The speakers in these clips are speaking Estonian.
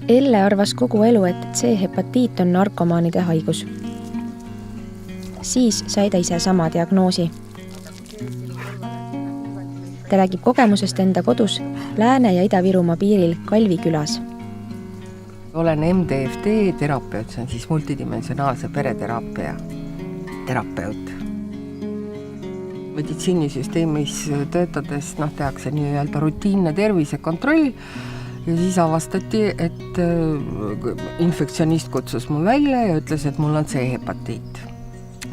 Elle arvas kogu elu, et C-hepatiit on narkomaanide haigus. Siis sai ta ise sama diagnoosi. Ta räägib kogemusest enda kodus Lääne- ja Ida-Virumaa piiril Kalvi külas. Olen MDFD terapeut, see on siis multidimensionaalse pereteraapia terapeut. Meditsiinisüsteemis töötades tehakse nii-öelda rutiinne tervisekontroll ja siis avastati, et infektsionist kutsus mu välja ja ütles, et mul on C-hepatiit.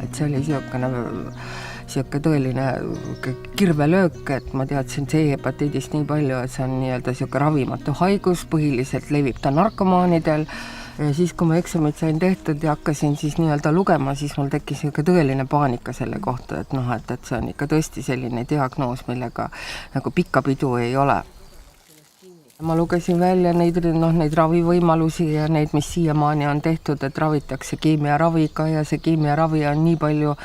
Et see oli siuke tõeline kirvelöök, et ma teadsin C-hepatiidist nii palju, et see on nii-öelda siuke ravimatu haigus, põhiliselt levib ta narkomaanidel. Ja siis, kui ma eksamid sain tehtud ja hakkasin siis nii-öelda lugema, siis mul tekkis siuke tõeline paanika selle kohta, et see on ikka tõesti selline diagnoos, millega nagu pikka pidu ei ole. Ma lugesin välja neid ravivõimalusi ja neid, mis siiamaani on tehtud, et ravitakse keemiaraviga ja see keemiaravi on nii palju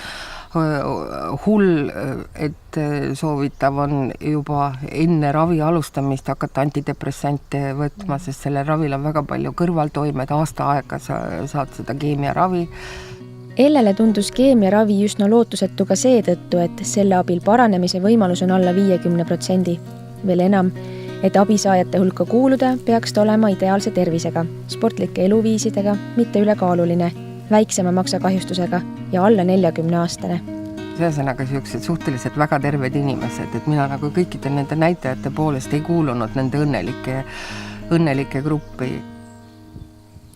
hull, et soovitav on juba enne ravi alustamist hakata antidepressante võtma, sest selle ravil on väga palju kõrvaltoimed, aasta aega saad seda keemiaravi. Ellele tundus keemiaravi üsna lootusetu ka seetõttu, et selle abil paranemise võimalus on alla 50%. Veel enam, et abisaajate hulka kuuluda peaks ta olema ideaalse tervisega, sportlike eluviisidega, mitte ülekaaluline, väiksema maksakahjustusega ja alla 40-aastane. Ühesõnaga siuksed suhteliselt väga terved inimesed, et mina nagu kõikide nende näitajate poolest ei kuulunud nende õnnelike gruppi.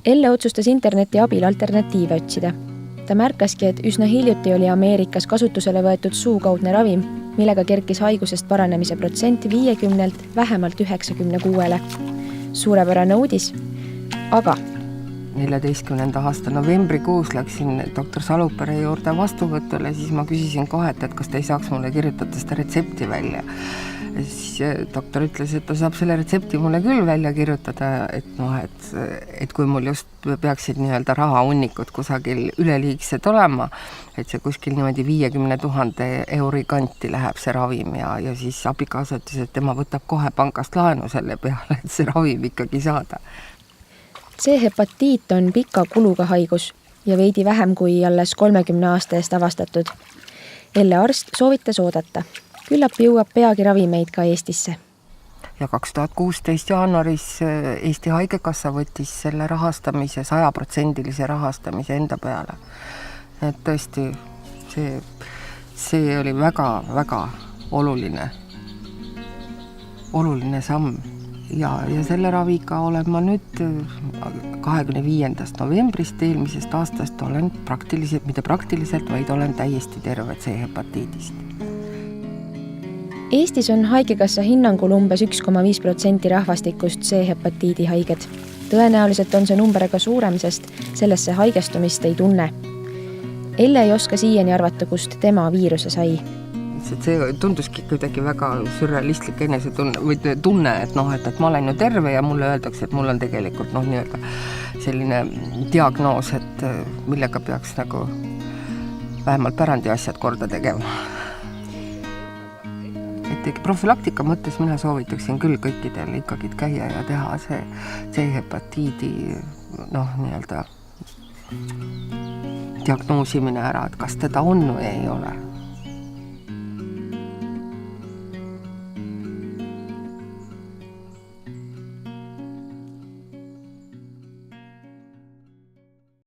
Elle otsustas interneti abil alternatiive otsida. Ta märkaski, et üsna hiljuti oli Ameerikas kasutusele võetud suukaudne ravim, millega kerkis haigusest paranemise protsent 50-lt vähemalt 96-le. Suurepärane uudis, aga 14. aasta novembrikuus läksin doktor Salupere juurde vastuvõtule, siis ma küsisin kohe, et kas ta ei saaks mulle kirjutada seda retsepti välja. Ja siis doktor ütles, et ta saab selle retsepti mulle küll välja kirjutada, et kui mul just peaksid nii-öelda rahahunnikud kusagil üleliigsed olema, et see kuskil niimoodi 50 000 euri kanti läheb see ravim ja siis abikaasa ütles, et tema võtab kohe pangast laenu selle peale, et see ravim ikkagi saada. C-hepatiit on pika kuluga haigus ja veidi vähem kui alles 30 aasta eest avastatud. Elle arst soovitas oodata. Küllap jõuab peagi ravimeid ka Eestisse. Ja 2016 jaanuaris Eesti Haigekassa võttis selle rahastamise, 100% rahastamise enda peale. Et tõesti, see oli väga-väga oluline samm. Ja selle raviga olen ma nüüd 25. novembrist eelmisest aastast olen vaid olen täiesti terve C-hepatiidist. Eestis on Haigekassa hinnangul umbes 1,5% rahvastikust C-hepatiidi haiged. Tõenäoliselt on see number aga suurem, sest sellesse haigestumist ei tunne. Elle ei oska siiani arvata, kust tema viiruse sai. See tunduski kuidagi väga sürrealistlik tunne, et ma olen ju terve ja mulle öeldakse, et mul on tegelikult nii-öelda selline diagnoos, et millega peaks nagu vähemalt pärandi asjad korda tegema. Et profülaktika mõttes mina soovitaksin küll kõikidel ikkagi käia ja teha see C-hepatiidi nii-öelda diagnoosimine ära, et kas teda on või ei ole.